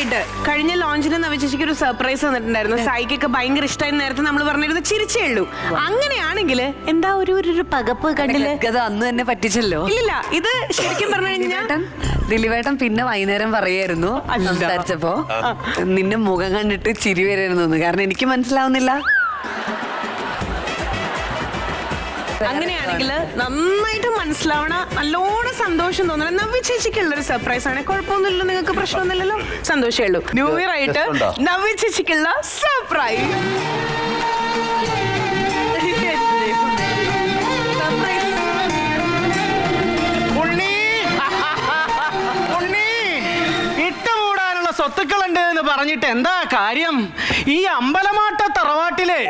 ആയിട്ട് കഴിഞ്ഞ ലോഞ്ചിന് നവചേച്ചിക്ക് ഒരു സർപ്രൈസ് തന്നിട്ടുണ്ടായിരുന്നു. സായിക്കൊക്കെ ഭയങ്കര ഇഷ്ടമായി. നേരത്തെ നമ്മൾ പറഞ്ഞിരുന്നത് ചിരിച്ചേ ഉള്ളൂ. അങ്ങനെയാണെങ്കിൽ എന്താ ഒരു പകപ്പ് കണ്ടില്ലേ? അന്ന് തന്നെ പറ്റിച്ചല്ലോ. ഇല്ല, ഇത് ശരിക്കും പറഞ്ഞു കഴിഞ്ഞാൽ ദിലീപേട്ടൻ പിന്നെ വൈകുന്നേരം പറയായിരുന്നു സംസാരിച്ചപ്പോ നിന്റെ മുഖം കണ്ടിട്ട് ചിരി വരായിരുന്നു. കാരണം എനിക്ക് മനസ്സിലാവുന്നില്ല. അങ്ങനെയാണെങ്കിൽ നന്നായിട്ട് മനസ്സിലാവണ നല്ലോണം സന്തോഷം തോന്നണം. നവ്യ ചേച്ചിക്കുള്ളൊരു സർപ്രൈസ് ആണ്. കുഴപ്പമൊന്നുമില്ലല്ലോ, നിങ്ങൾക്ക് പ്രശ്നമൊന്നുമില്ലല്ലോ, സന്തോഷമേ ഉള്ളൂ. ന്യൂ ഇയർ ആയിട്ട് നവ്യ ചേച്ചിക്കുള്ള സർപ്രൈസ്. സ്വത്തുക്കളുണ്ട് എന്ന് പറഞ്ഞിട്ട് എന്താ കാര്യം? ഈ അമ്പലമാട്ട തറവാട്ടിലെ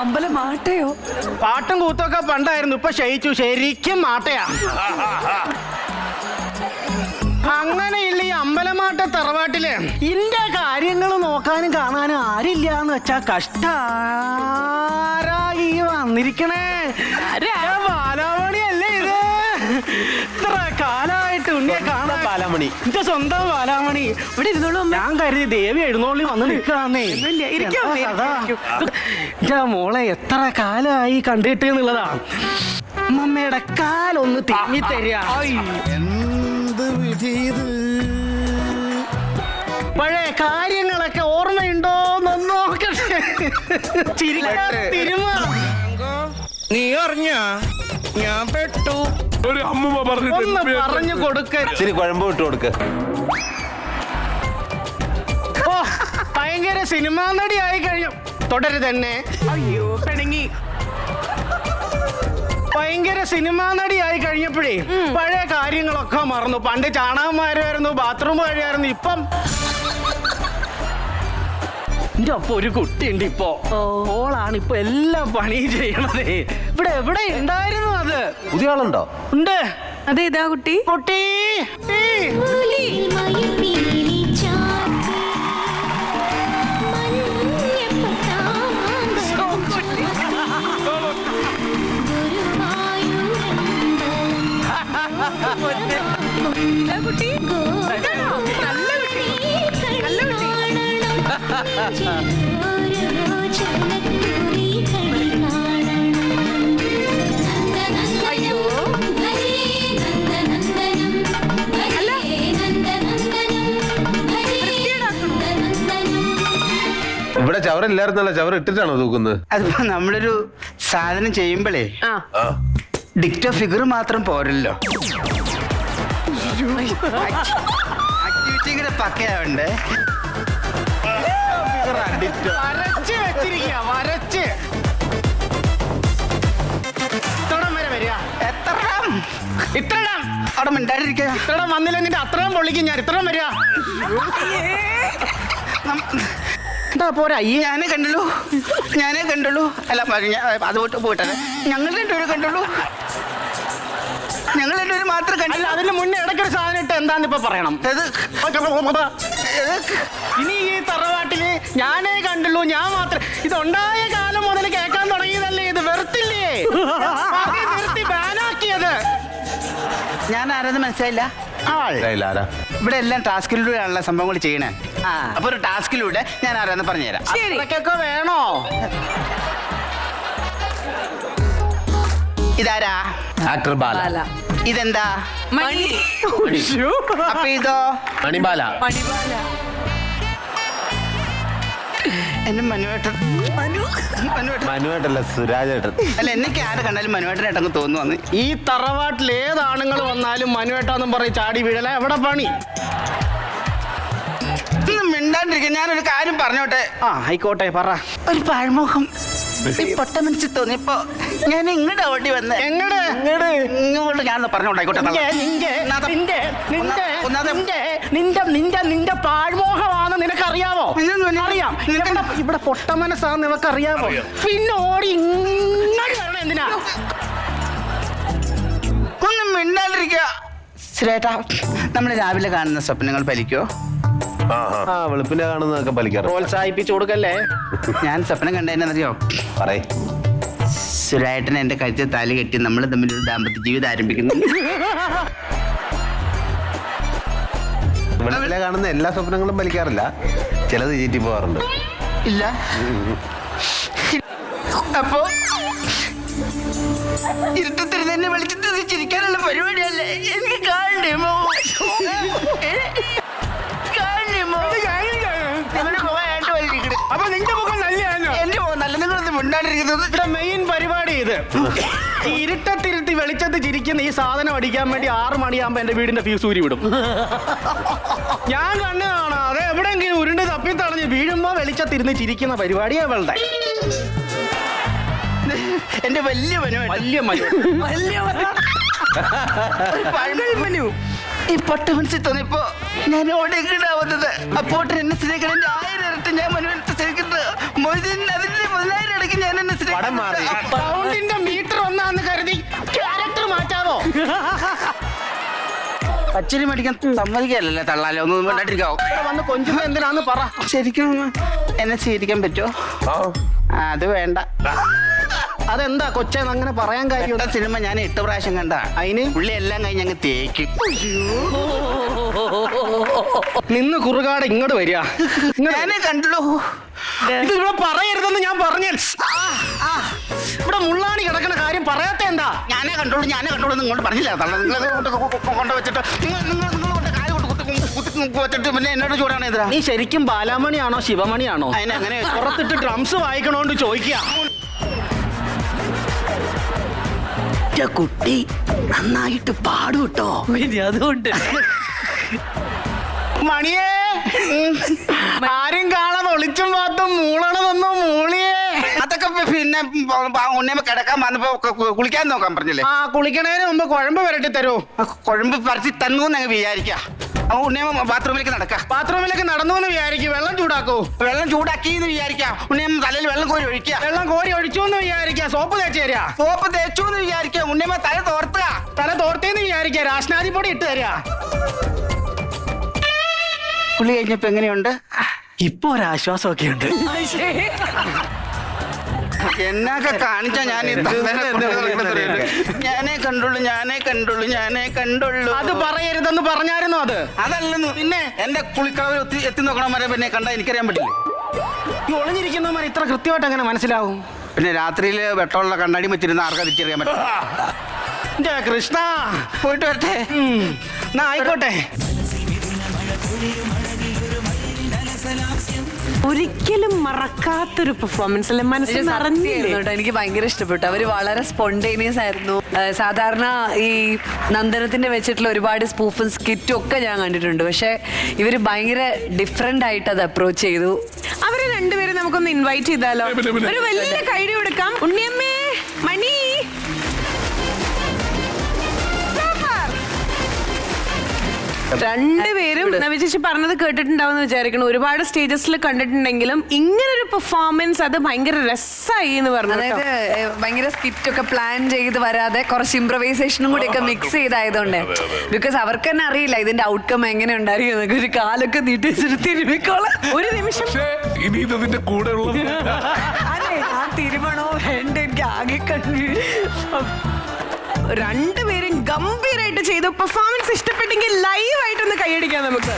അമ്പലമാട്ടയോ? പാട്ടും കൂത്തൊക്കെ പണ്ടായിരുന്നു, ഇപ്പൊ ക്ഷയിച്ചു. ശരിക്കും മാട്ടയാ. അങ്ങനെയുള്ള ഈ അമ്പലമാട്ട തറവാട്ടില് ഇന്റെ കാര്യങ്ങൾ നോക്കാനും കാണാനും ആരില്ല എന്ന് വെച്ചാ കഷ്ടാരായി വന്നിരിക്കണേ. ബാലാമണിയല്ലേ ഇത്? ഇത്ര കാലായിട്ട് ഉണ്ണിയെ കാണാൻ. ബാലാമണി, എന്റെ സ്വന്തം ബാലാമണി. ഇവിടെ ഇരുന്നോളൂ. ഞാൻ കരുതി ദേവി എഴുന്നോളി വന്ന് നിൽക്കാന്നേ. എന്റെ മോളെ എത്ര കാലമായി കണ്ടിട്ട് എന്നുള്ളതാ. അമ്മമ്മയുടെ കാലൊന്ന് തിങ്ങി തരിക. പഴയ കാര്യങ്ങളൊക്കെ ഓർമ്മയുണ്ടോന്ന് നോക്കട്ടെ. തിരുമ നീ അറിഞ്ഞ ഞാൻ പെട്ടു. ഒരു അമ്മൂമ്മ ഒന്ന് പറഞ്ഞു കൊടുക്ക. ശരി, കുഴമ്പ് വിട്ടു കൊടുക്ക. ഓ, ഭയങ്കര സിനിമാ നടി ആയി കഴിഞ്ഞു. തുടരു തന്നെ. അയ്യോ പിണങ്ങി. ഭയങ്കര സിനിമാ നടി ആയി കഴിഞ്ഞപ്പോഴേ പഴയ കാര്യങ്ങളൊക്കെ മറന്നു. പണ്ട് ചാണകന്മാരായിരുന്നു, ബാത്റൂം കഴിയായിരുന്നു. ഇപ്പം എന്റെ ഒപ്പം ഒരു കുട്ടിയുണ്ട്. ഇപ്പൊ ഓളാണ് ഇപ്പൊ എല്ലാ പണിയും ചെയ്യണതേ. ഇവിടെ എവിടെ ഉണ്ടായിരുന്നു അത്? പുതിയ ആളുണ്ടോ? ഉണ്ട്. അതെ, ഇതാ കുട്ടി. കുട്ടി ഇവിടെ ചവറില്ലായിരുന്നല്ലോ, ചവർ ഇട്ടിട്ടാണോ തൂക്കുന്നത്? അതിപ്പോ നമ്മളൊരു സാധനം ചെയ്യുമ്പോഴേ ഡിക്റ്റോ ഫിഗർ മാത്രം പോരല്ലോ, ആക്ടിവിറ്റി കൂടെ പക്കയാവണ്ടേ. വരച്ച് വെച്ചിരിക്കുക, വരച്ച്. ഇത്രടം വരെ വരിക. ഇത്രടം അവിടെ മിണ്ടാണ്ടിരിക്കുക. ഇത്രടം വന്നില്ല നിന്റെ അത്രയും പൊള്ളിക്കും ഞാൻ. ഇത്രയും വരിക. എന്താ പോരാ? ഞാനേ കണ്ടുള്ളൂ. അല്ല അത് പോട്ടെ, ഞങ്ങൾ രണ്ടുപേരും കണ്ടുള്ളൂ. ഞങ്ങൾ രണ്ടുപേരും മാത്രം കണ്ടില്ല. അതിന് മുന്നേ ഇടയ്ക്കൊരു സാധനം ഇട്ട് എന്താന്ന് ഇപ്പൊ പറയണം. ഇനി ഈ തറവാട്ടില് ഞാനേ കണ്ടുള്ളൂ, ഞാൻ മാത്രം. ഇതുണ്ടായ കാലം മുതൽ കേൾക്കാൻ തുടങ്ങിയതല്ലേ ഇത്? വെറുത്തില്ലേ? നിർത്തി ബാനാക്കിയത്. ഞാൻ ആരാന്ന് മനസ്സിലായില്ല. ഇവിടെ എല്ലാം ടാസ്കിലൂടെയാണല്ലോ സംഭവങ്ങൾ ചെയ്യണേ. അപ്പൊ ഒരു ടാസ്കിലൂടെ ഞാൻ ആരാന്ന് പറഞ്ഞുതരാം. അത്രയ്ക്കൊക്കെ വേണോ? ഇതാരാ? ആക്ടർ ബാല. ഇതെന്താ? മണി. അപ്പൊ ഇതോ? മണിബാല. എന്റെ മനുവേട്ടൻ. മനുവേട്ടല്ല, സുരാജേട്ടൻ. അല്ല, എന്നൊക്കെ ആരെ കണ്ടാലും മനുവേട്ടനായിട്ടങ്ങ് തോന്നുന്നു. ഈ തറവാട്ടിൽ ഏതാണുങ്ങൾ വന്നാലും മനുവേട്ടാന്നും പറയും ചാടി വീഴല. എവിടെ പണി? മിണ്ടാണ്ടിരിക്കും. ഞാനൊരു കാര്യം പറഞ്ഞോട്ടെ. ആയിക്കോട്ടെ, പറ. ഒരു പഴമുഖം പൊട്ട മനസ്സിൽ തോന്നിയപ്പോ ഞാൻ ഇങ്ങോട്ട് ഓടി വന്ന് ഇങ്ങോട്ട് ഞാൻ പറഞ്ഞോണ്ടായിക്കോട്ടെ. നിന്റെ പാഴ്മോഹമാണെന്ന് നിനക്കറിയാമോ? അറിയാം. ഇവിടെ പൊട്ട മനസ്സാന്ന് നിനക്കറിയാമോ? പിന്നെ ഓടി ഇങ്ങോട്ട് വരണം എന്തിനാ? ഒന്നും മിണ്ടാണ്ടിരിക്കുക. ശ്രീയേട്ടാ, നമ്മൾ രാവിലെ കാണുന്ന സ്വപ്നങ്ങൾ ഫലിക്കോ? വെളുപ്പിനെ കാണുന്നതൊക്കെ പലിക്കാറ്. പ്രോത്സാഹിപ്പിച്ചു കൊടുക്കല്ലേ. ഞാൻ സ്വപ്നം കണ്ടതിനറിയോ? പറയ്. സുരായേട്ടൻ എന്റെ കഴുത്തിൽ താലി കെട്ടി നമ്മൾ തമ്മിലൊരു ദാമ്പത്യ ജീവിതം ആരംഭിക്കുന്നു. വെളുപ്പിലെ കാണുന്ന എല്ലാ സ്വപ്നങ്ങളും ഫലിക്കാറില്ല, ചിലത് ചീറ്റി പോകാറുണ്ട്. ഇല്ല. അപ്പോ ഇരുട്ടത്തിരുന്ന് എന്നെ വിളിച്ചിട്ട് ചിരിക്കാനുള്ള പരിപാടിയല്ലേ? എനിക്ക് കാണണമോ? അപ്പൊ നിന്റെ മുഖം നല്ലതാണോ? എന്റെ നല്ല നിങ്ങളൊന്നും മിണ്ടാണ്ടിരിക്കുന്നത്. ഇവിടെ മെയിൻ പരിപാടി ഇത്. ഈ ഇരുട്ടത്തിരുത്തി വെളിച്ചത്ത് ചിരിക്കുന്ന ഈ സാധനം അടിക്കാൻ വേണ്ടി 6 മണിയാകുമ്പോ എന്റെ വീടിന്റെ ഫ്യൂസ് ഊരി വിടും. ഞാൻ കണ്ണു അത് എവിടെയെങ്കിലും ഉരുണ്ട് തപ്പിത്തളഞ്ഞ് വീഴുമ്പോ വെളിച്ചത്തിരുന്ന് ചിരിക്കുന്ന പരിപാടിയാ അവളുടെ. എന്റെ വലിയ മനു ഈ പൊട്ട മനസ്സിൽ തോന്നിയപ്പോ ഞാൻ ഓടിക്കിടാവുന്നത്. അപ്പോട്ട് എന്നെ സ്നേഹിക്കണം. എന്റെ 1000 ഇരട്ടി ഞാൻ മനുവിനെ സ്നേഹിക്കുന്നത്. അതിന്റെ 10,000 ഇടയ്ക്ക് ഞാൻ എന്നെ സൗണ്ടിന്റെ മീറ്റർ ഒന്നാന്ന് കരുതി ക്യാരക്ടർ മാറ്റാവോ? പച്ചരി മേടിക്കാൻ സമ്മതിക്കല്ലേ തള്ളാലോ? ഒന്നും വേണ്ടാണ്ടിരിക്കാവോ? വന്ന് കൊഞ്ചുമ്പോ എന്തിനാന്ന് പറ. ശരിക്കും എന്നെ സ്വീകരിക്കാൻ പറ്റുമോ? അത് വേണ്ട. അതെന്താ കൊച്ചേ അങ്ങനെ പറയാൻ കാര്യം? സിനിമ ഞാൻ 8 പ്രാവശ്യം കണ്ട. അതിന് പുള്ളി എല്ലാം കഴിഞ്ഞ് ഞങ്ങൾ തേക്കും. നിന്ന് കുറുകാട് ഇങ്ങോട്ട് വരിക. ഞാനേ കണ്ടുള്ളൂ. ഇത് ഇവിടെ പറയരുതെന്ന് ഞാൻ പറഞ്ഞേ. ഇവിടെ മുള്ളാണി കിടക്കുന്ന കാര്യം പറയാത്ത എന്താ? ഞാനേ കണ്ടുള്ളൂ ഇങ്ങോട്ട് പറഞ്ഞില്ല. കൊണ്ട് വെച്ചിട്ട് വെച്ചിട്ട് പിന്നെ എന്നോട് ചൂടാണ് എതിരാ. നീ ശരിക്കും ബാലാമണിയാണോ ശിവമണിയാണോ? അതിനങ്ങനെ പുറത്തിട്ട് ഡ്രംസ് വായിക്കണോണ്ട് ചോദിക്കുക. കുട്ടി നന്നായിട്ട് പാടുട്ടോ. അതുകൊണ്ട് മണിയേ, ആരും കാണാതെ ഒളിച്ചും പാത്തും മൂളണതൊന്നും മൂളിയേ. അതൊക്കെ പിന്നെ ഉണ്ണയമ്മ കിടക്കാൻ വന്നപ്പോ കുളിക്കാൻ നോക്കാൻ പറഞ്ഞില്ലേ? ആ കുളിക്കണേന് മുമ്പ് കുഴമ്പ് വരട്ടി തരൂ. കുഴമ്പ് പറിച്ച് തന്നു എന്ന് വിചാരിക്കാം. അപ്പൊ ഉണ്ണയമ്മ ബാത്റൂമിലേക്ക് നടക്കാം. ബാത്റൂമിലേക്ക് നടന്നു എന്ന് വിചാരിക്കും. വെള്ളം ചൂടാക്കൂ. വെള്ളം ചൂടാക്കി എന്ന് വിചാരിക്കാം. ഉണ്ണയമ്മ തലയിൽ വെള്ളം കോരി ഒഴിക്കുക. വെള്ളം കോരി ഒഴിച്ചു എന്ന് വിചാരിക്കാം. സോപ്പ് തേച്ച് തരിക. സോപ്പ് തേച്ചു എന്ന് വിചാരിക്കാം. ഉണ്ണയമ്മ തല തോർത്തുക. തല തോർത്തേന്ന് വിചാരിക്കാം. രാഷ്നാദി പൊടി ഇട്ട് തരിക. കുളി കഴിഞ്ഞപ്പോ എങ്ങനെയുണ്ട്? ഇപ്പൊ ഒരാശ്വാസമൊക്കെ ഉണ്ട്. എന്നൊക്കെ കാണിച്ചാ ഞാനേ കണ്ടുള്ളൂ. അത് പറയരുതെന്ന് പറഞ്ഞായിരുന്നു. അതല്ലെന്ന് പിന്നെ എന്റെ കുളിക്കളവിൽ എത്തി നോക്കണമാരെ പിന്നെ കണ്ടാ എനിക്കറിയാൻ പറ്റില്ലേ? ഈ ഒളിഞ്ഞിരിക്കുന്നവന്മാർ ഇത്ര കൃത്യമായിട്ട് അങ്ങനെ മനസ്സിലാവും? പിന്നെ രാത്രിയില് വെട്ടമുള്ള കണ്ണാടി വെച്ചിരുന്ന ആർക്കാ തിരിച്ചറിയാൻ പറ്റും? എന്റെ കൃഷ്ണ, പോയിട്ട് വരട്ടെ. എന്നാ ആയിക്കോട്ടെ. ഒരിക്കലും മറക്കാത്തൊരു പെർഫോമൻസ് അല്ലേ? മനസ്സിൽ നിറഞ്ഞില്ലേ? എനിക്ക് ഭയങ്കര ഇഷ്ടപ്പെട്ടു. അവര് വളരെ സ്പോണ്ടേനിയസ് ആയിരുന്നു. സാധാരണ ഈ നന്ദനത്തിന്റെ വെച്ചിട്ടുള്ള ഒരുപാട് സ്പൂഫും സ്കിറ്റും ഒക്കെ ഞാൻ കണ്ടിട്ടുണ്ട്. പക്ഷെ ഇവര് ഭയങ്കര ഡിഫറെന്റ് ആയിട്ട് അത് അപ്രോച്ച് ചെയ്തു. അവരെ രണ്ടുപേരും നമുക്കൊന്ന് ഇൻവൈറ്റ് ചെയ്താലോ? ഒരു വലിയ കൈഡി കൊടുക്കാം. ഉണ്ണിയമ്മേ, മണി, രണ്ടുപേരും നവി ചേച്ചി പറഞ്ഞത് കേട്ടിട്ടുണ്ടാവുമെന്ന് വിചാരിക്കണം. ഒരുപാട് സ്റ്റേജസിൽ കണ്ടിട്ടുണ്ടെങ്കിലും ഇങ്ങനൊരു പെർഫോമൻസ് അത് ഭയങ്കര രസമായി എന്ന് പറഞ്ഞു. അതായത് ഭയങ്കര സ്കിറ്റ് ഒക്കെ പ്ലാൻ ചെയ്ത് വരാതെ കുറച്ച് ഇംപ്രവൈസേഷനും കൂടി ഒക്കെ മിക്സ് ചെയ്തായതുകൊണ്ട്. ബിക്കോസ് അവർക്ക് തന്നെ അറിയില്ല ഇതിന്റെ ഔട്ട്കം എങ്ങനെ ഉണ്ടായിരിക്കും എന്നൊക്കെ. ഒരു കാലൊക്കെ നീട്ടി വെച്ചിട്ട് തിരുമിക്കോളാം. ഒരു നിമിഷം ഇനി ഇതിന്റെ കൂടെ ഉള്ളത് അതെ, ഞാൻ തിരുമണോ വേണ്ട, എനിക്ക് ആകെ കണ്ടു. രണ്ടുപേരും ഗംഭീരമായിട്ട് ചെയ്തു. പെർഫോമൻസ് ഇഷ്ടപ്പെട്ടെങ്കിൽ ലൈവ് ആയിട്ടൊന്ന് കൈയടിക്കാം നമുക്ക്.